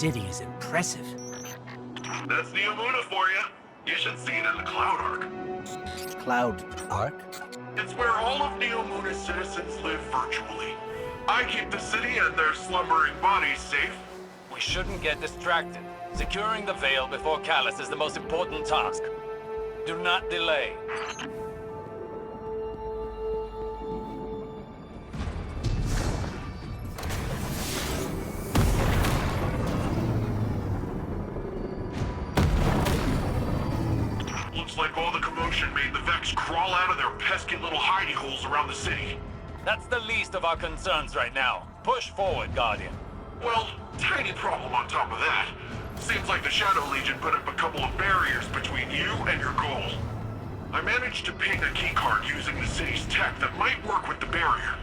city is impressive. That's Neomuna for you. You should see it in the Cloud Arc. Cloud Arc? It's where all of Neomuna's citizens live virtually. I keep the city and their slumbering bodies safe. We shouldn't get distracted. Securing the Veil before Callus is the most important task. Do not delay. Looks like all the commotion made the Vex crawl out of their pesky little hidey holes around the city. That's the least of our concerns right now. Push forward, Guardian. Well, tiny problem on top of that. Seems like the Shadow Legion put up a couple of barriers between you and your goal. I managed to ping a keycard using the city's tech that might work with the barrier.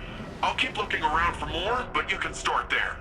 I'll keep looking around for more, but you can start there.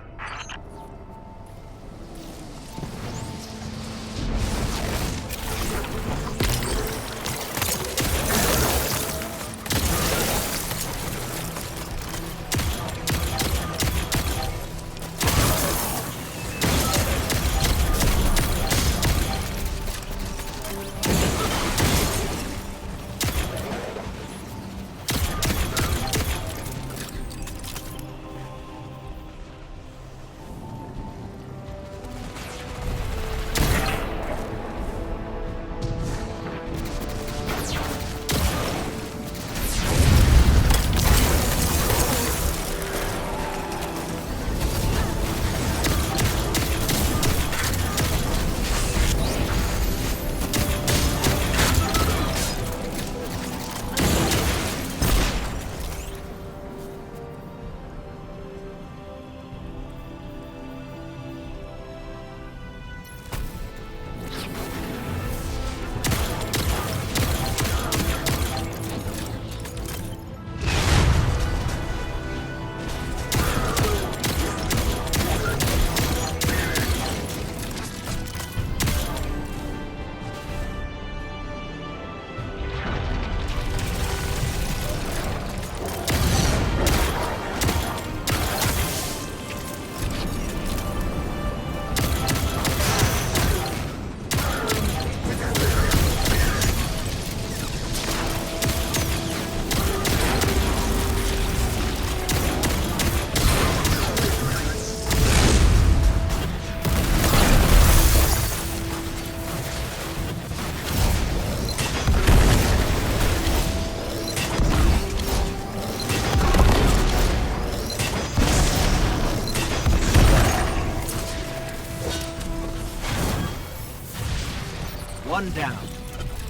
One down.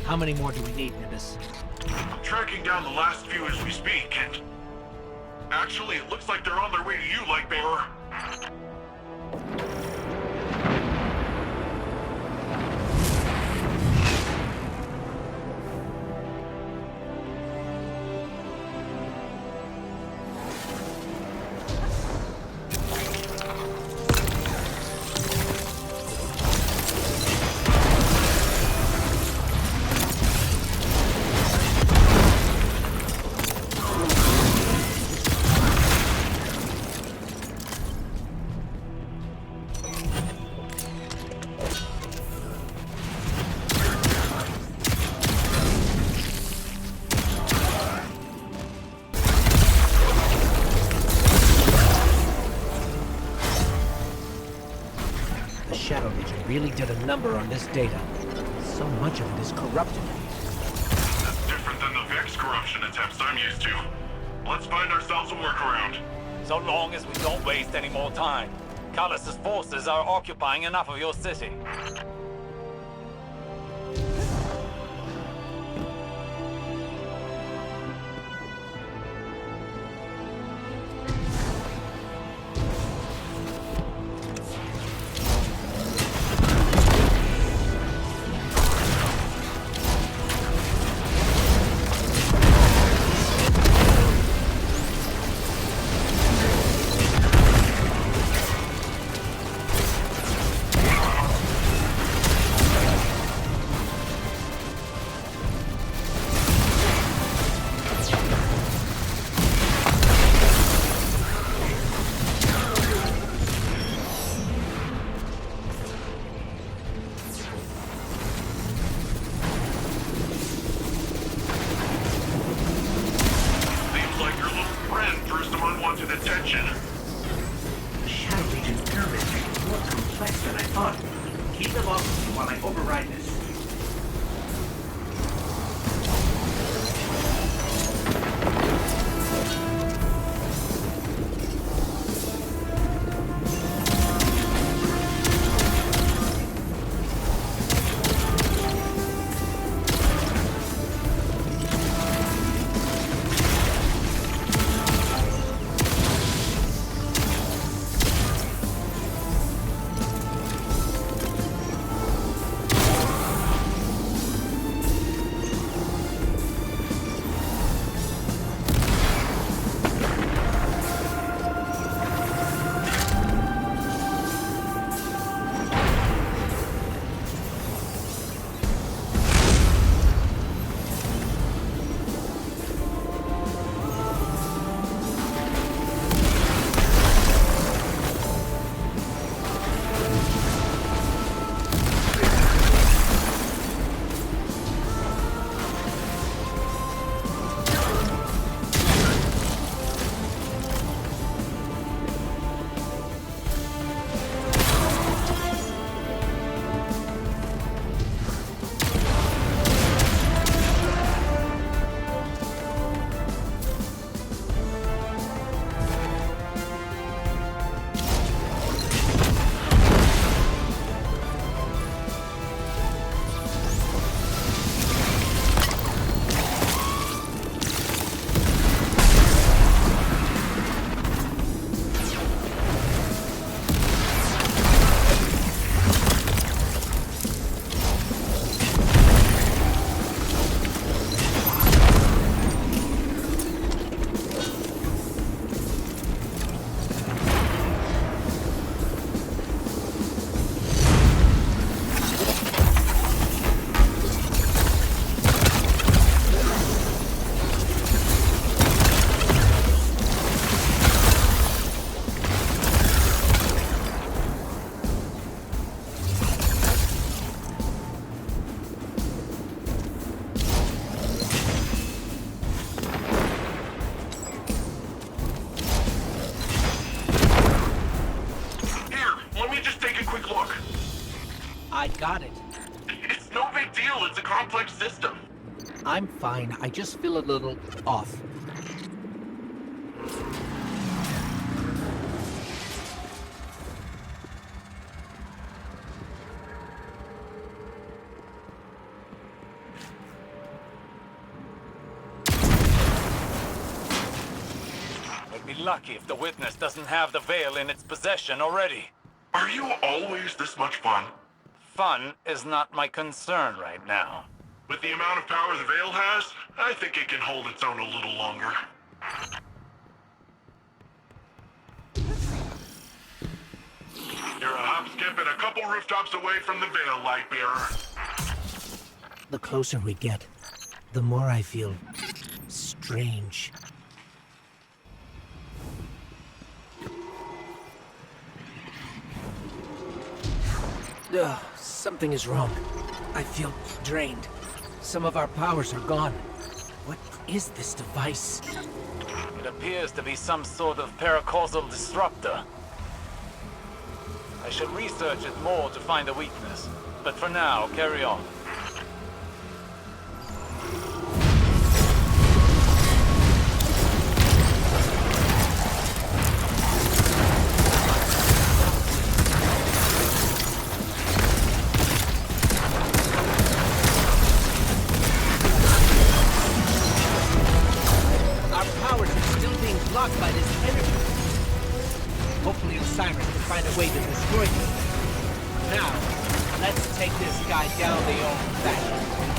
How many more do we need, Nimbus? I'm tracking down the last few as we speak, and... Actually, it looks like they're on their way to you, Lightbearer. Shadow Legion really did a number on this data. So much of it is corrupted. That's different than the Vex corruption attempts I'm used to. Let's find ourselves a workaround. So long as we don't waste any more time. Callus's forces are occupying enough of your city. attention. The Shadow Legion's pyramid tech is more complex than I thought. Keep them off of me while I override this. I got it. It's no big deal, it's a complex system. I'm fine. I just feel a little off. I'd be lucky if the witness doesn't have the veil in its possession already. Are you always this much fun? Fun is not my concern right now. With the amount of power the Veil has, I think it can hold its own a little longer. You're a hop, skip, and a couple rooftops away from the Veil, Lightbearer. The closer we get, the more I feel strange. Ugh, something is wrong. I feel drained. Some of our powers are gone. What is this device? It appears to be some sort of paracausal disruptor. I should research it more to find a weakness. But for now, carry on. By this energy. Hopefully Osiris can find a way to destroy them. Now, let's take this guy down the old-fashioned way.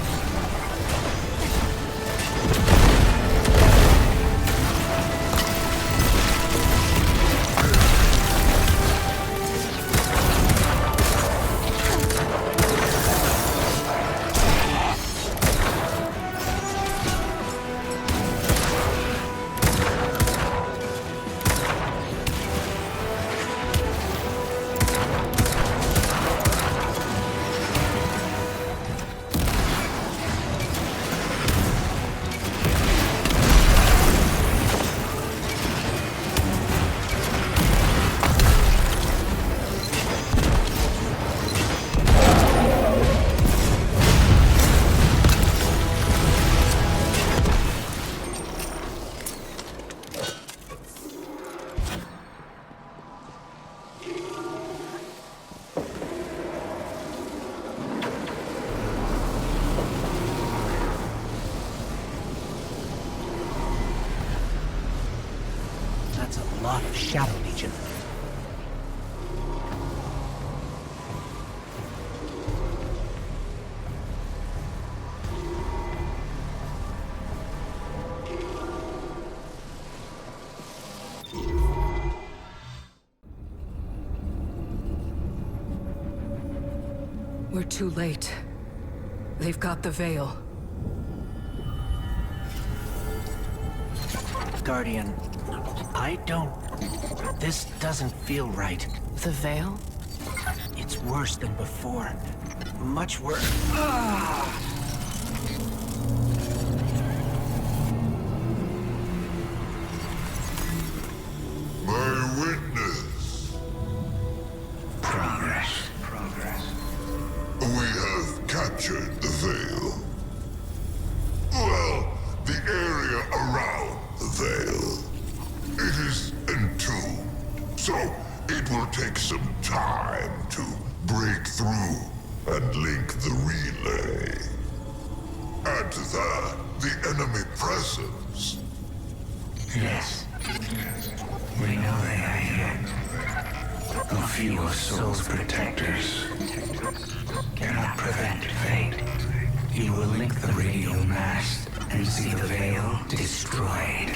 a lot of Shadow Legion. We're too late. They've got the Veil. Guardian, this doesn't feel right. The Veil? It's worse than before. Much worse. My witness. Progress. We have captured the Veil. Well, the area around the Veil. It is entombed, so it will take some time to break through and link the relay. Add to that the enemy presence. Yes. We know they are here. A few of Soul's protectors cannot prevent fate. You will link the radio mast and see the Veil destroyed.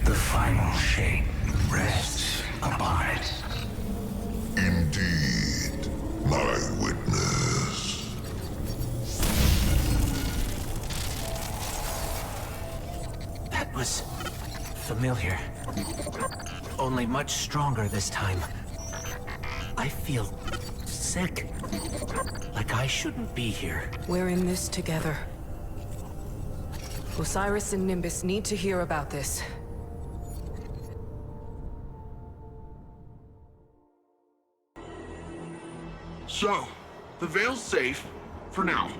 The final shape rests upon it. Indeed, my witness. That was familiar. Only much stronger this time. I feel sick. Like I shouldn't be here. We're in this together. Osiris and Nimbus need to hear about this. So, the Veil's safe, for now.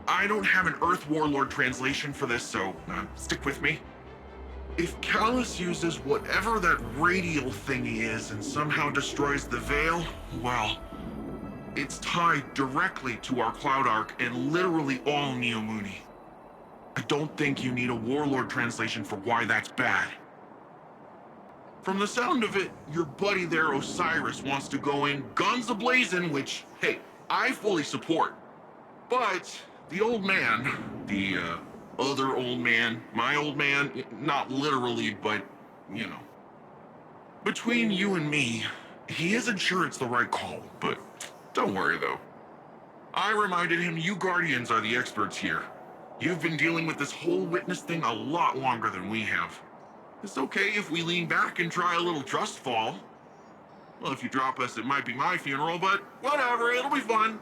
I don't have an Earth Warlord translation for this, so stick with me. If Callus uses whatever that radial thingy is and somehow destroys the Veil, well, it's tied directly to our Cloud Arc and literally all Neomuni. I don't think you need a Warlord translation for why that's bad. From the sound of it, your buddy there, Osiris, wants to go in guns a-blazing, which, hey, I fully support. But the old man, the other old man, my old man, not literally, but, you know. Between you and me, he isn't sure it's the right call, but don't worry though. I reminded him you Guardians are the experts here. You've been dealing with this whole witness thing a lot longer than we have. It's okay if we lean back and try a little trust fall. Well, if you drop us, it might be my funeral, but whatever, it'll be fun.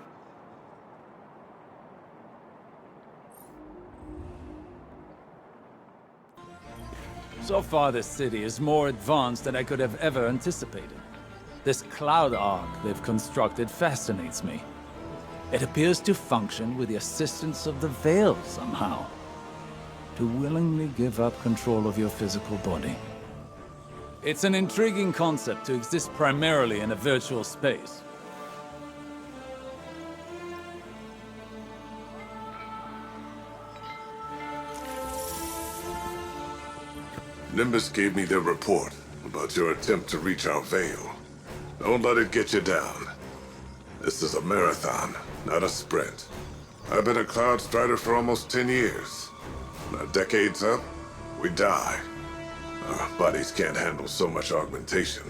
So far, this city is more advanced than I could have ever anticipated. This cloud arc they've constructed fascinates me. It appears to function with the assistance of the Veil somehow. To willingly give up control of your physical body. It's an intriguing concept to exist primarily in a virtual space. Nimbus gave me their report about your attempt to reach our Veil. Don't let it get you down. This is a marathon, not a sprint. I've been a Cloud Strider for almost 10 years. When our decade's up, we die. Our bodies can't handle so much augmentation.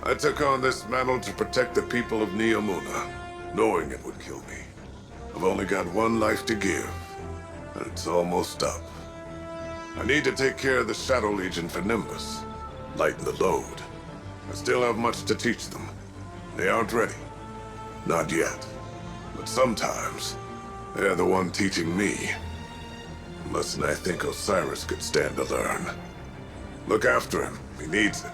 I took on this mantle to protect the people of Neomuna, knowing it would kill me. I've only got one life to give, and it's almost up. I need to take care of the Shadow Legion for Nimbus, lighten the load. I still have much to teach them. They aren't ready. Not yet. But sometimes, they're the one teaching me. A lesson I think Osiris could stand to learn. Look after him. He needs it.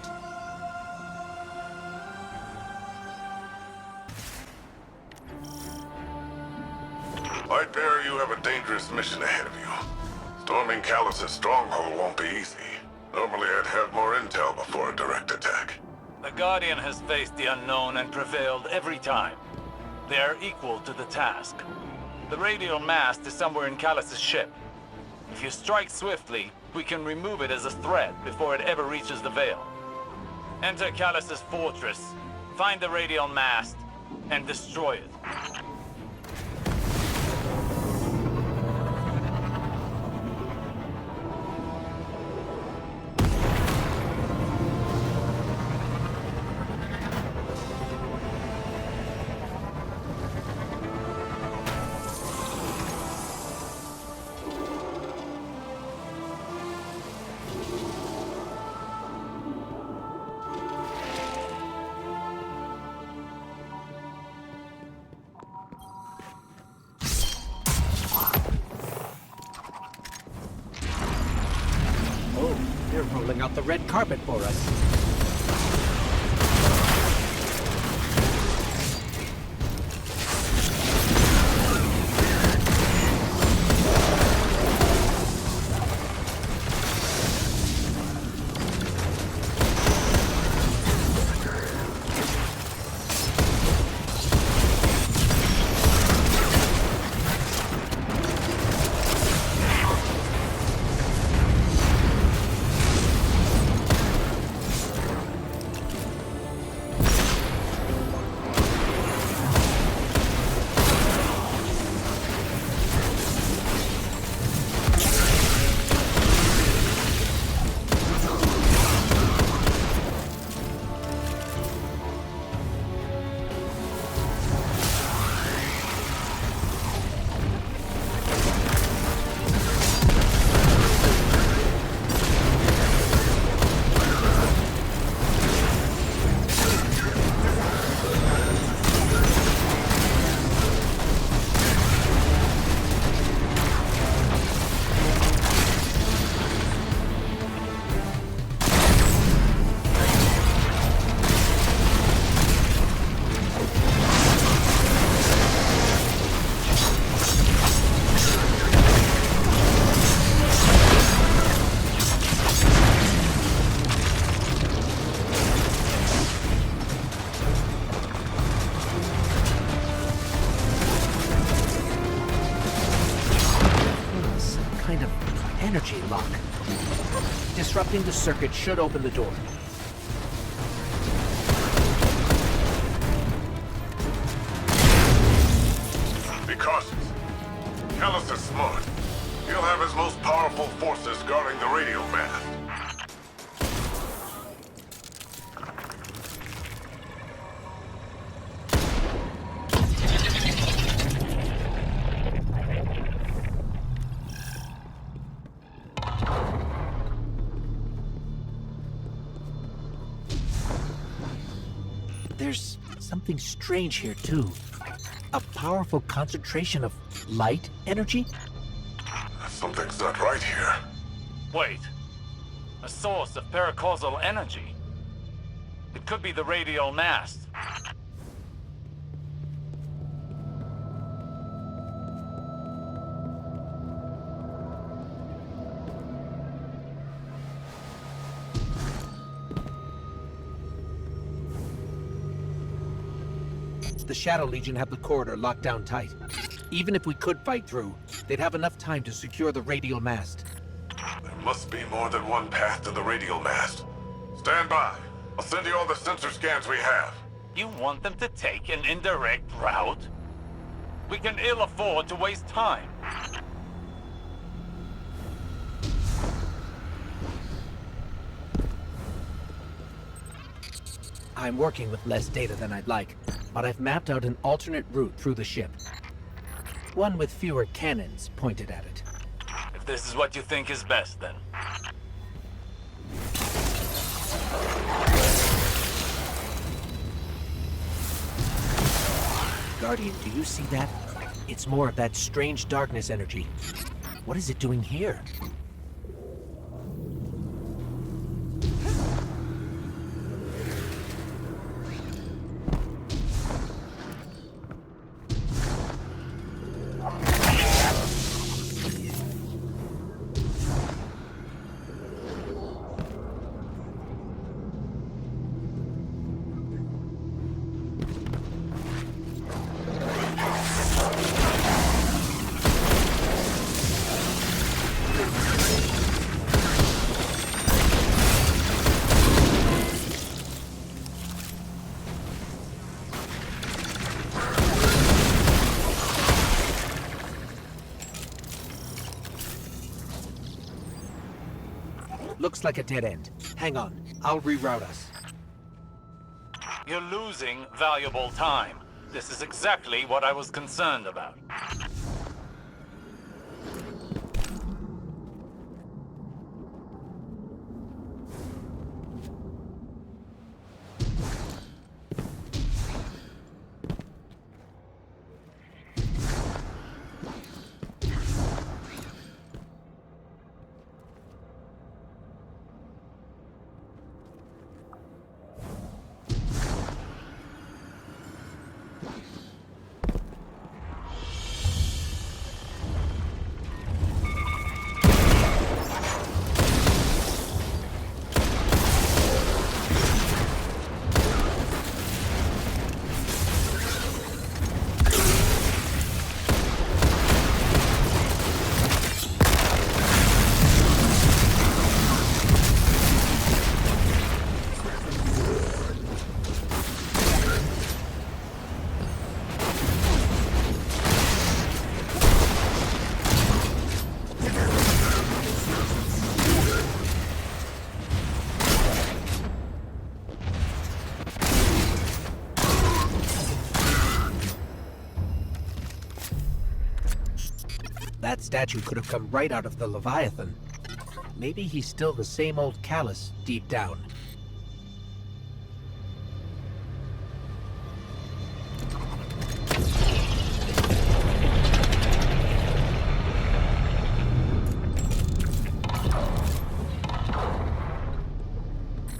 Lightbearer, you have a dangerous mission ahead of you. Storming Callus's stronghold won't be easy. Normally I'd have more intel before a direct attack. The Guardian has faced the unknown and prevailed every time. They are equal to the task. The radial mast is somewhere in Callus's ship. If you strike swiftly, we can remove it as a threat before it ever reaches the Veil. Enter Callus's fortress, find the radial mast, and destroy it. Oh, they're rolling out the red carpet for us. Energy lock. Disrupting the circuit should open the door. Be cautious. Callus is smart. He'll have his most powerful forces guarding the radial mast. There's something strange here, too. A powerful concentration of light energy? Something's not right here. Wait. A source of paracausal energy. It could be the radial mast. The Shadow Legion have the corridor locked down tight. Even if we could fight through, they'd have enough time to secure the radial mast. There must be more than one path to the radial mast. Stand by. I'll send you all the sensor scans we have. You want them to take an indirect route? We can ill afford to waste time. I'm working with less data than I'd like, but I've mapped out an alternate route through the ship. One with fewer cannons pointed at it. If this is what you think is best, then. Guardian, do you see that? It's more of that strange darkness energy. What is it doing here? Looks like a dead end. Hang on, I'll reroute us. You're losing valuable time. This is exactly what I was concerned about. That statue could have come right out of the Leviathan. Maybe he's still the same old callous deep down.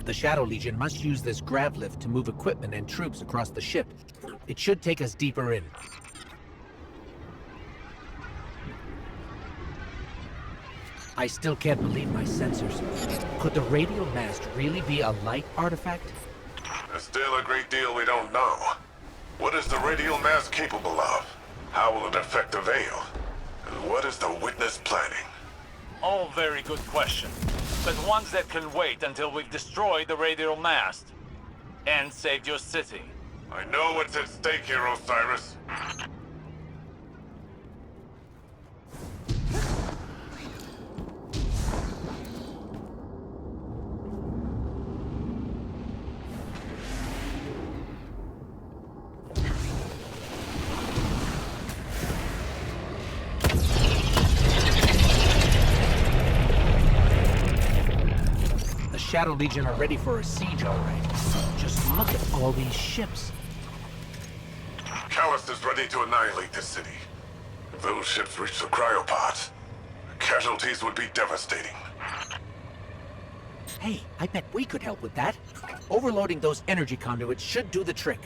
The Shadow Legion must use this grav lift to move equipment and troops across the ship. It should take us deeper in. I still can't believe my sensors. Could the radial mast really be a light artifact? There's still a great deal we don't know. What is the radial mass capable of? How will it affect the Veil? And what is the Witness planning? All very good questions, but ones that can wait until we've destroyed the radial mast and saved your city. I know what's at stake here, Osiris. Shadow Legion are ready for a siege, all right. Just look at all these ships. Callus is ready to annihilate this city. If those ships reach the cryopods, the casualties would be devastating. Hey, I bet we could help with that. Overloading those energy conduits should do the trick.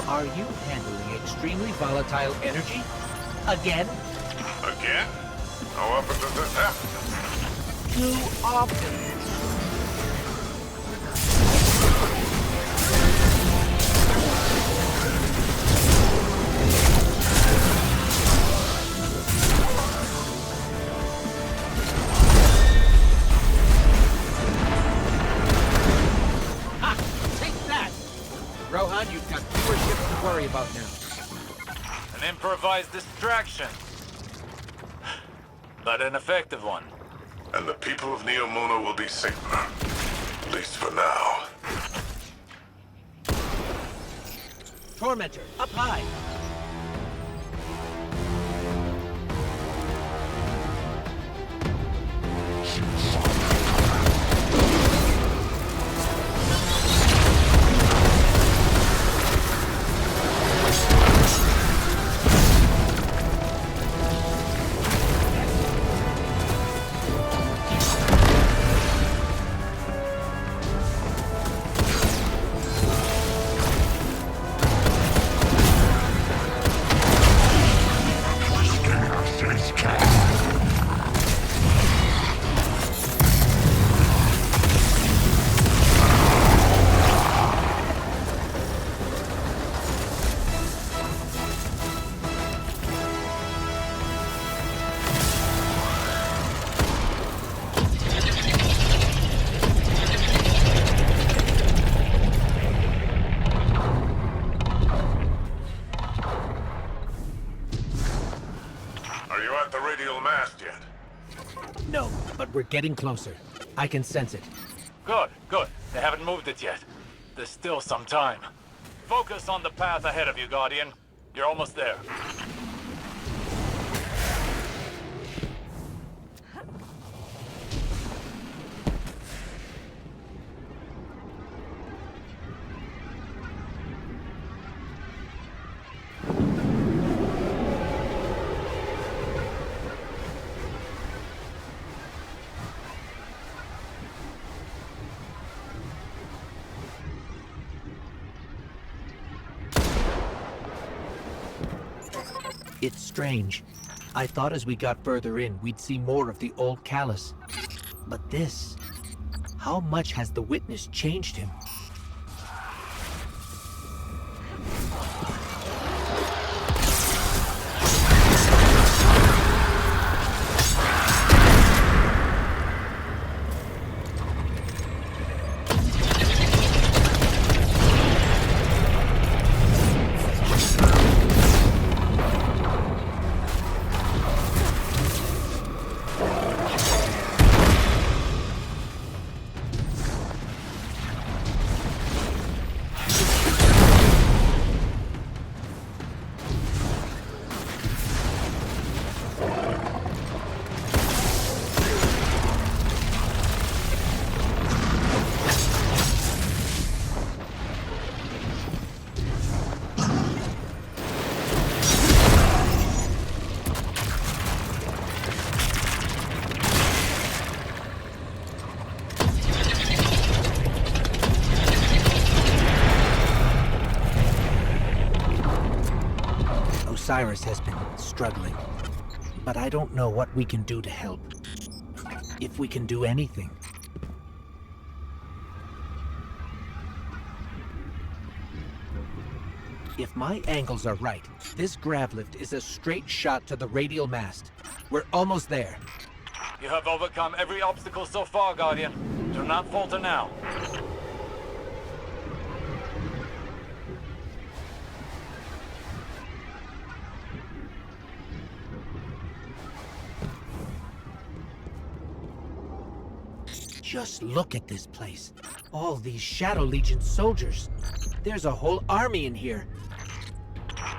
Are you handling extremely volatile energy? Again? Again? How often does this happen? Too often. Rohan, you've got fewer ships to worry about now. An improvised distraction. But an effective one. And the people of Neomuna will be safer. At least for now. Tormentor, up high! No, but we're getting closer. I can sense it. Good, good. They haven't moved it yet. There's still some time. Focus on the path ahead of you, Guardian. You're almost there. It's strange. I thought as we got further in, we'd see more of the old Callus. But this... How much has the Witness changed him? Cyrus has been struggling, but I don't know what we can do to help. If we can do anything. If my angles are right, this grav lift is a straight shot to the radial mast. We're almost there. You have overcome every obstacle so far, Guardian. Do not falter now. Just look at this place. All these Shadow Legion soldiers. There's a whole army in here.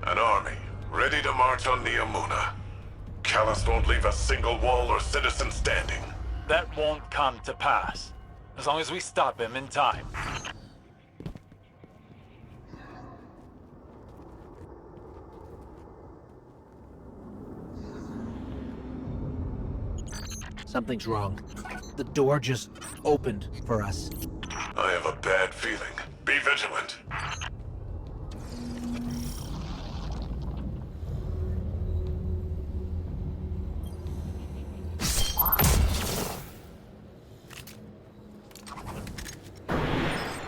An army, ready to march on Neomuna. Callus won't leave a single wall or citizen standing. That won't come to pass. As long as we stop him in time. Something's wrong. The door just opened for us. I have a bad feeling. Be vigilant.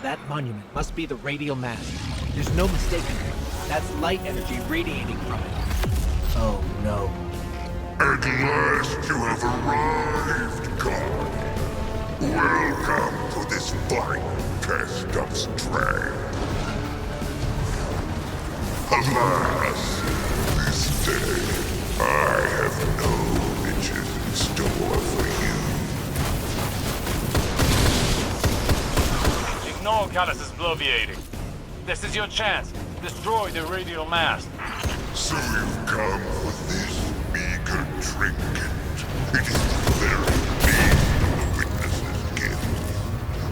That monument must be the radial mast. There's no mistaking it. That's light energy radiating from it. Oh no. At last you have arrived, God. Welcome to this fine test of strength. Alas, this day I have no riches in store for you. Ignore Callus's bloviating. This is your chance. Destroy the radial mast. So you've come for this meager trinket. It is the very being the witnesses gift.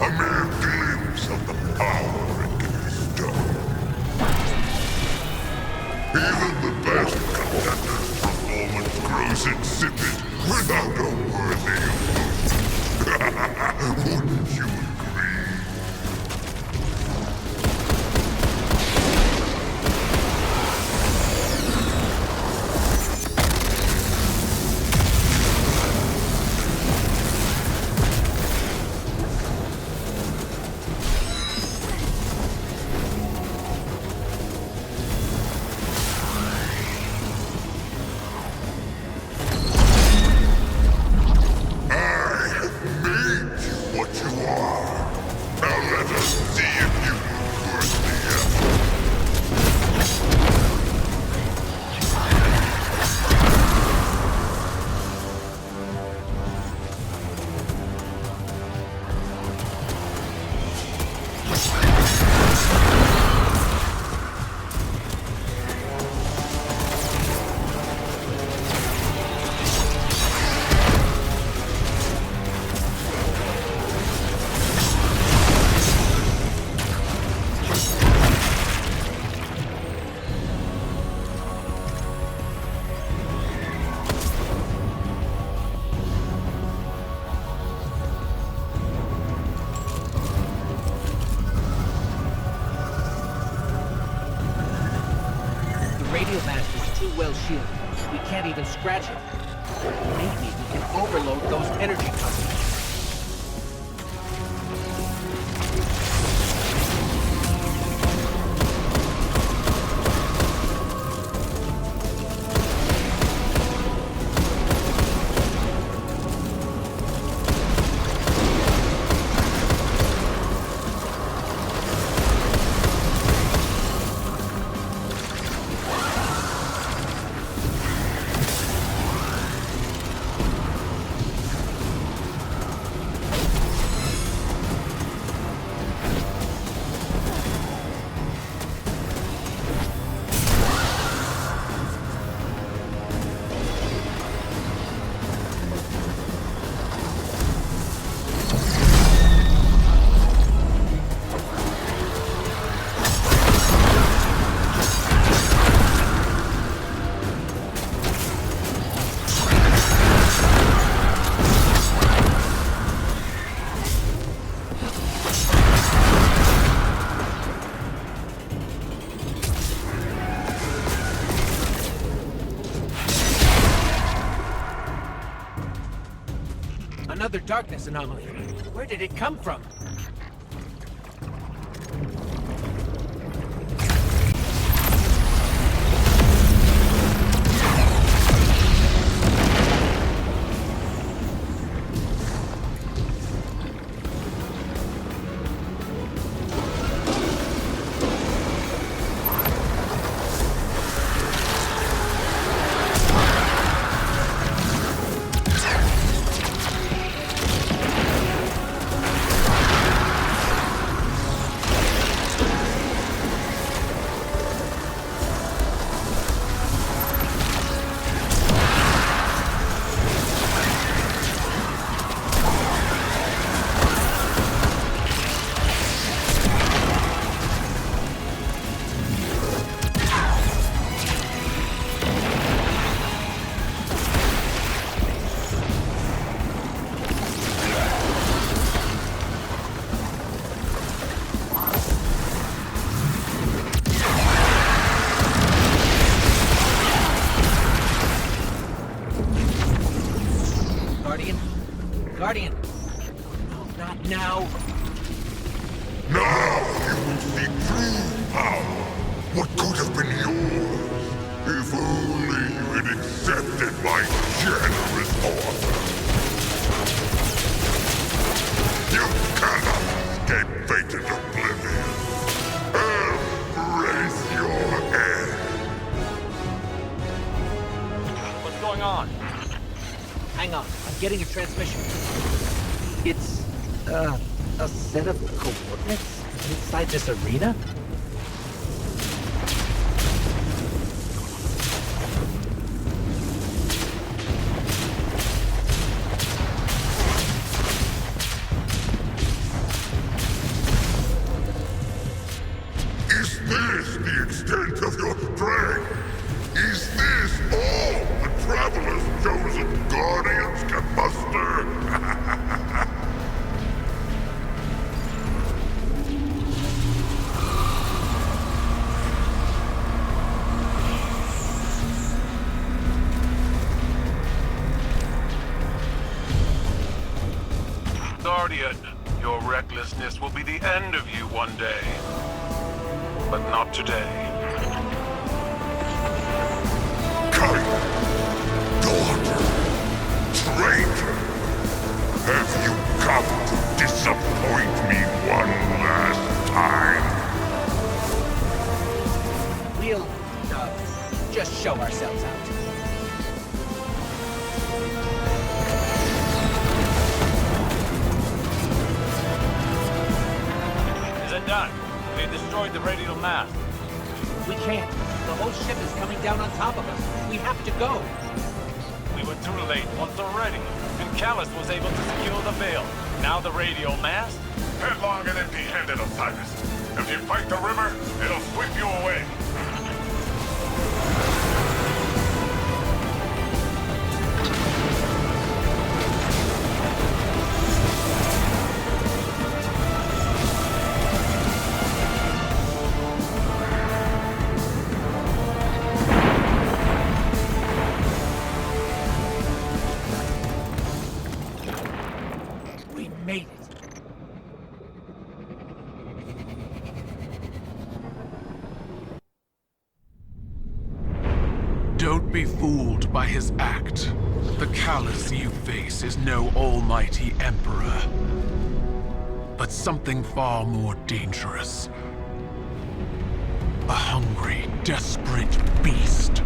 A mere glimpse of the power it can bestow. Even the best contender's performance grows insipid without a worthy opponent. Wouldn't you agree? Radio mast is too well shielded. We can't even scratch it. Maybe we can overload those energy couplers. Another darkness anomaly. Where did it come from? getting a transmission. It's, a set of coordinates inside this arena? Is this the extent of your strength? Is this all the Traveler's chosen guardians can muster? Guardian, your recklessness will be the end of you one day. But not today. Kite! Daughter! Traitor! Have you come to disappoint me one last time? We'll, just show ourselves out. Is it done? They destroyed the radial mast. We can't. The whole ship is coming down on top of us. We have to go. We were too late once already, and Callus was able to secure the veil. Now the radial mast? Headlong and empty-handed, Osiris. If you fight the river, it'll sweep you away. We made it. Don't be fooled by his act. The Callus you face is no almighty emperor, but something far more dangerous. A hungry, desperate beast.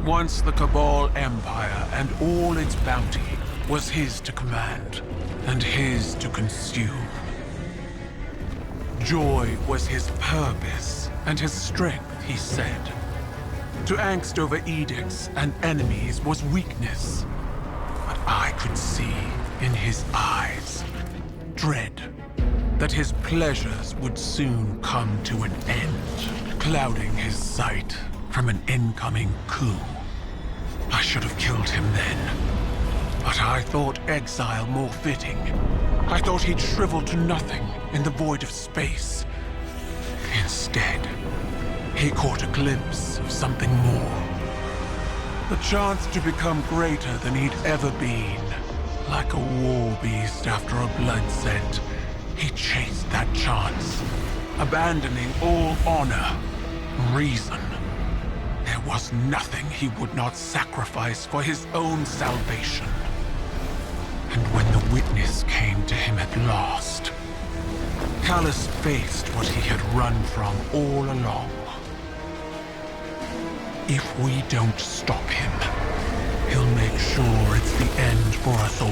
Once the Cabal Empire and all its bounty was his to command, and his to consume. Joy was his purpose, and his strength, he said. To angst over edicts and enemies was weakness. But I could see in his eyes dread that his pleasures would soon come to an end, clouding his sight from an incoming coup. I should have killed him then, but I thought exile more fitting. I thought he'd shrivel to nothing in the void of space. Instead, he caught a glimpse of something more. The chance to become greater than he'd ever been. Like a war beast after a blood scent, he chased that chance, abandoning all honor, reason. There was nothing he would not sacrifice for his own salvation. And when the witness came to him at last, Callus faced what he had run from all along. If we don't stop him, he'll make sure it's the end for us all.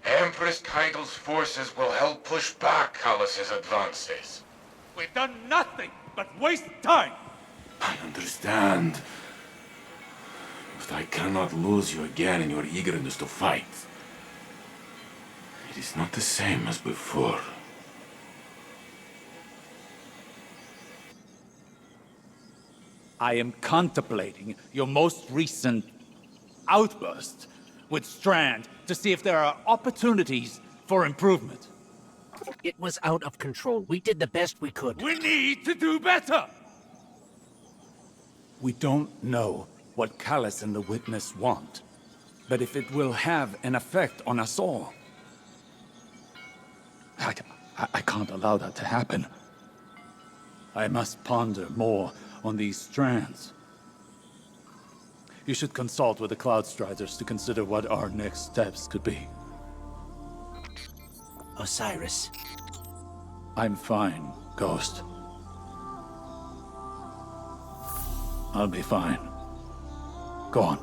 Empress Keigel's forces will help push back Callus's advances. We've done nothing but waste time! I understand. But I cannot lose you again in your eagerness to fight. It is not the same as before. I am contemplating your most recent outburst with Strand to see if there are opportunities for improvement. It was out of control. We did the best we could. We need to do better! We don't know what Callus and the Witness want, but if it will have an effect on us all. I can't allow that to happen. I must ponder more on these strands. You should consult with the Cloud Striders to consider what our next steps could be. Osiris, I'm fine, Ghost. I'll be fine. Go on.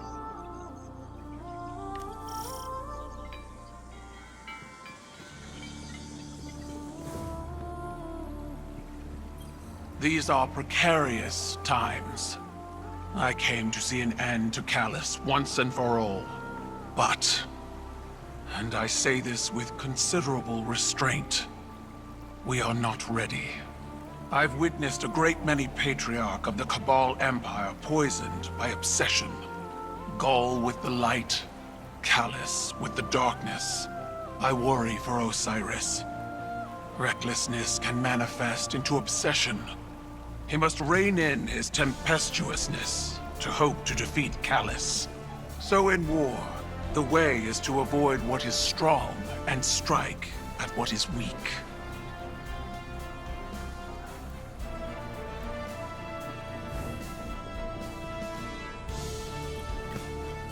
These are precarious times. I came to see an end to Callus once and for all. But, and I say this with considerable restraint, we are not ready. I've witnessed a great many Patriarch of the Cabal Empire poisoned by obsession. Gaul with the light, Callus with the darkness. I worry for Osiris. Recklessness can manifest into obsession. He must rein in his tempestuousness to hope to defeat Callus. So in war, the way is to avoid what is strong and strike at what is weak.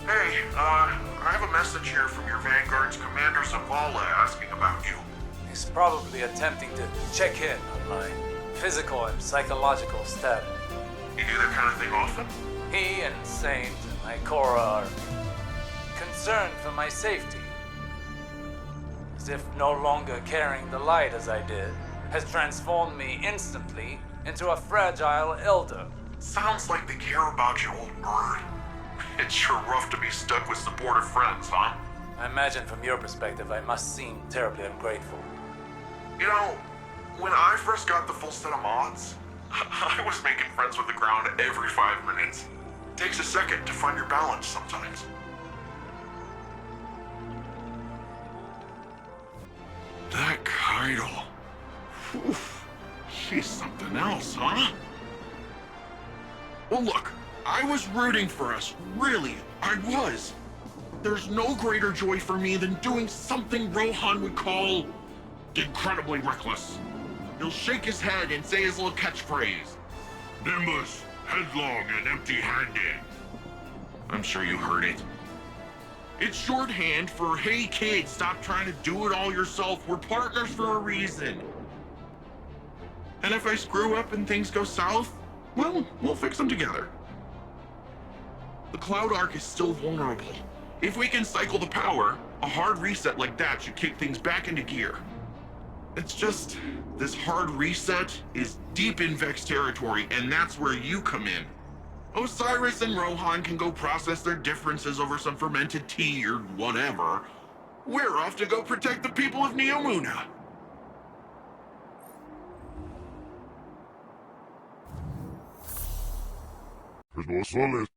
Hey, I have a message here from your Vanguard's Commander Zavala asking about you. He's probably attempting to check in on my physical and psychological status. You do that kind of thing often? He and Saint and Ikora are concerned for my safety. As if no longer carrying the light as I did has transformed me instantly into a fragile elder. Sounds like they care about you, old bird. It's sure rough to be stuck with supportive friends, huh? I imagine from your perspective I must seem terribly ungrateful. You know, when I first got the full set of mods, I was making friends with the ground every 5 minutes. Takes a second to find your balance sometimes. That Kydal. Whew. She's something else, huh? Well, look, I was rooting for us. Really, I was. There's no greater joy for me than doing something Rohan would call incredibly reckless. He'll shake his head and say his little catchphrase. Nimbus, headlong and empty-handed. I'm sure you heard it. It's shorthand for, hey kid, stop trying to do it all yourself. We're partners for a reason. And if I screw up and things go south, well, we'll fix them together. The Cloud Arc is still vulnerable. If we can cycle the power, a hard reset like that should kick things back into gear. It's just, this hard reset is deep in Vex territory, and that's where you come in. Osiris and Rohan can go process their differences over some fermented tea or whatever. We're off to go protect the people of Neomuna. There's no soles.